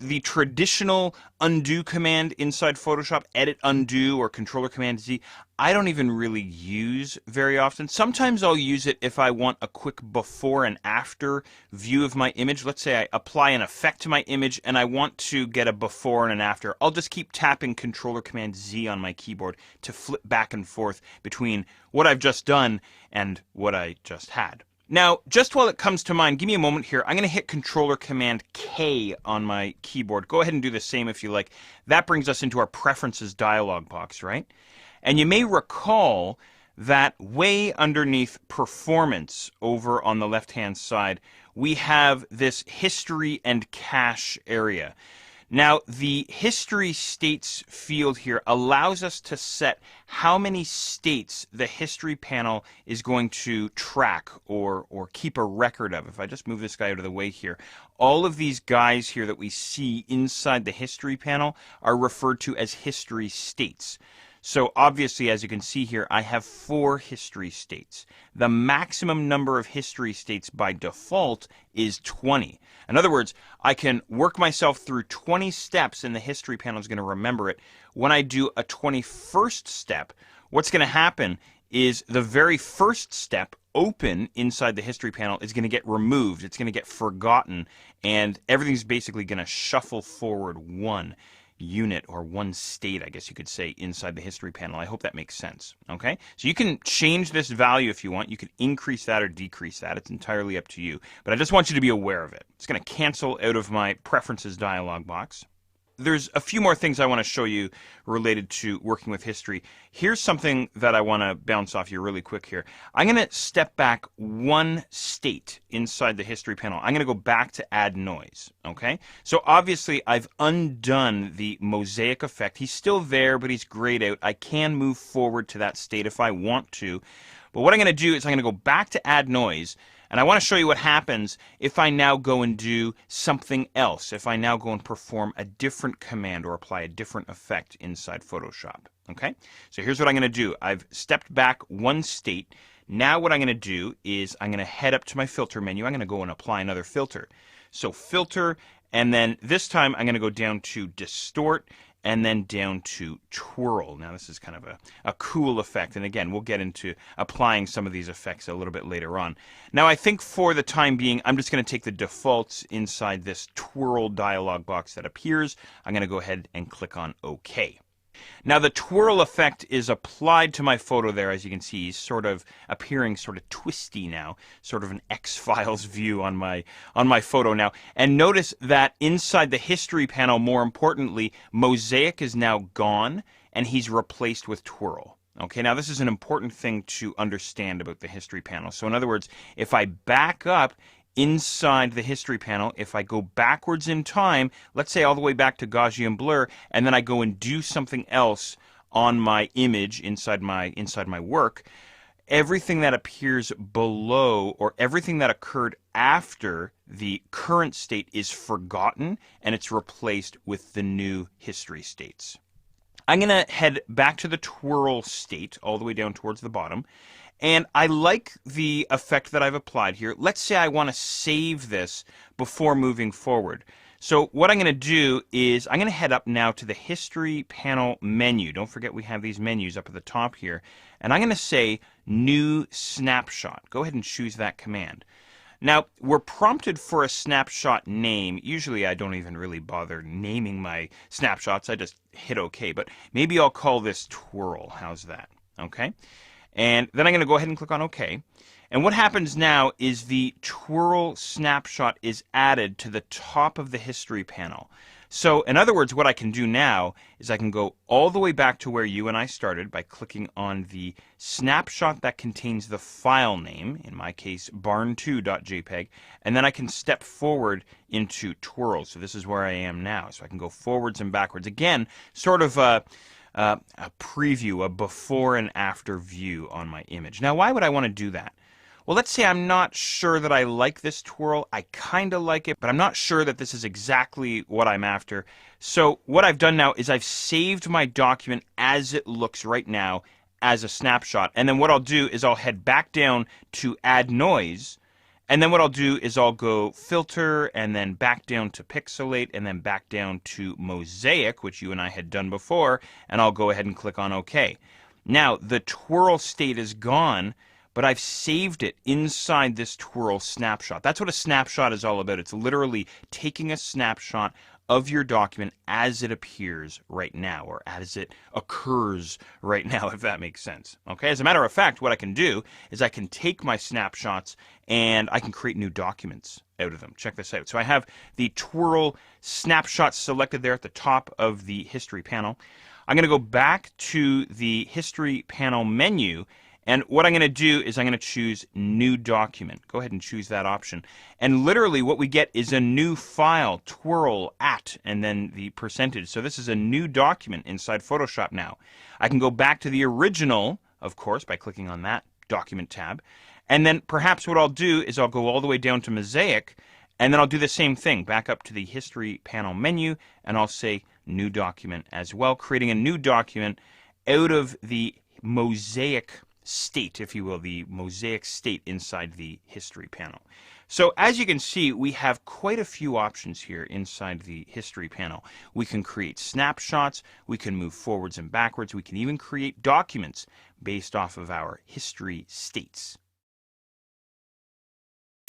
the traditional undo command inside Photoshop, edit undo or controller command Z, I don't even really use very often. Sometimes I'll use it if I want a quick before and after view of my image. Let's say I apply an effect to my image and I want to get a before and an after. I'll just keep tapping controller command Z on my keyboard to flip back and forth between what I've just done and what I just had. Now, just while it comes to mind, give me a moment here. I'm going to hit Controller Command K on my keyboard. Go ahead and do the same if you like. That brings us into our Preferences dialog box, right? And you may recall that way underneath Performance over on the left-hand side, we have this History and Cache area. Now, the History States field here allows us to set how many states the History panel is going to track or keep a record of. If I just move this guy out of the way here, all of these guys here that we see inside the History panel are referred to as History States. So obviously, as you can see here, I have 4 history states. The maximum number of history states by default is 20. In other words, I can work myself through 20 steps and the history panel is going to remember it. When I do a 21st step, what's going to happen is the very first step open inside the history panel is going to get removed. It's going to get forgotten, and everything's basically going to shuffle forward 1 unit or 1 state, I guess you could say, inside the history panel. I hope that makes sense. Okay, so you can change this value if you want. You can increase that or decrease that. It's entirely up to you. But I just want you to be aware of it. It's going to cancel out of my Preferences dialog box. There's a few more things I want to show you related to working with history. Here's something that I want to bounce off you really quick here. I'm going to step back 1 state inside the history panel. I'm going to go back to add noise. Okay? So obviously I've undone the mosaic effect. He's still there, but he's grayed out. I can move forward to that state if I want to. But what I'm going to do is I'm going to go back to add noise. And I want to show you what happens if I now go and do something else, if I now go and perform a different command or apply a different effect inside Photoshop. Okay? So here's what I'm going to do. I've stepped back 1 state. Now what I'm going to do is I'm going to head up to my filter menu. I'm going to go and apply another filter. So filter, and then this time I'm going to go down to distort, and then down to twirl. Now this is kind of a cool effect, and again, we'll get into applying some of these effects a little bit later on. Now I think for the time being, I'm just going to take the defaults inside this twirl dialog box that appears. I'm going to go ahead and click on OK. Now the twirl effect is applied to my photo there. As you can see, he's sort of appearing sort of twisty now, sort of an X-Files view on my photo now. And notice that inside the history panel, more importantly, mosaic is now gone and he's replaced with twirl. Okay, now this is an important thing to understand about the history panel. So in other words, if I back up inside the history panel, if I go backwards in time, let's say all the way back to Gaussian blur, and then I go and do something else on my image inside my work, everything that appears below or everything that occurred after the current state is forgotten and it's replaced with the new history states. I'm going to head back to the twirl state all the way down towards the bottom. And I like the effect that I've applied here. Let's say I want to save this before moving forward. So what I'm going to do is I'm going to head up now to the History Panel menu. Don't forget we have these menus up at the top here. And I'm going to say New Snapshot. Go ahead and choose that command. Now, we're prompted for a snapshot name. Usually I don't even really bother naming my snapshots. I just hit OK. But maybe I'll call this Twirl. How's that? Okay. And then I'm going to go ahead and click on OK. And what happens now is the twirl snapshot is added to the top of the history panel. So in other words, what I can do now is I can go all the way back to where you and I started by clicking on the snapshot that contains the file name, in my case barn2.jpg, and then I can step forward into twirl. So this is where I am now. So I can go forwards and backwards. Again, sort of a preview, a before and after view on my image. Now, why would I want to do that? Well, let's say I'm not sure that I like this twirl. I kind of like it, but I'm not sure that this is exactly what I'm after. So what I've done now is I've saved my document as it looks right now as a snapshot. And then what I'll do is I'll head back down to Add Noise. And then what I'll do is I'll go filter and then back down to pixelate and then back down to mosaic, which you and I had done before, and I'll go ahead and click on OK. Now the twirl state is gone, but I've saved it inside this twirl snapshot. That's what a snapshot is all about. It's literally taking a snapshot of your document as it appears right now, or as it occurs right now, if that makes sense. Okay, as a matter of fact, what I can do is I can take my snapshots and I can create new documents out of them. Check this out. So I have the twirl snapshot selected there at the top of the history panel. I'm going to go back to the history panel menu, and what I'm going to do is I'm going to choose New Document. Go ahead and choose that option. And literally what we get is a new file, twirl at, and then the percentage. So this is a new document inside Photoshop now. I can go back to the original, of course, by clicking on that document tab. And then perhaps what I'll do is I'll go all the way down to Mosaic, and then I'll do the same thing. Back up to the history panel menu, and I'll say New Document as well, creating a new document out of the Mosaic state, if you will, the mosaic state inside the history panel. So as you can see, we have quite a few options here inside the history panel. We can create snapshots, we can move forwards and backwards, we can even create documents based off of our history states.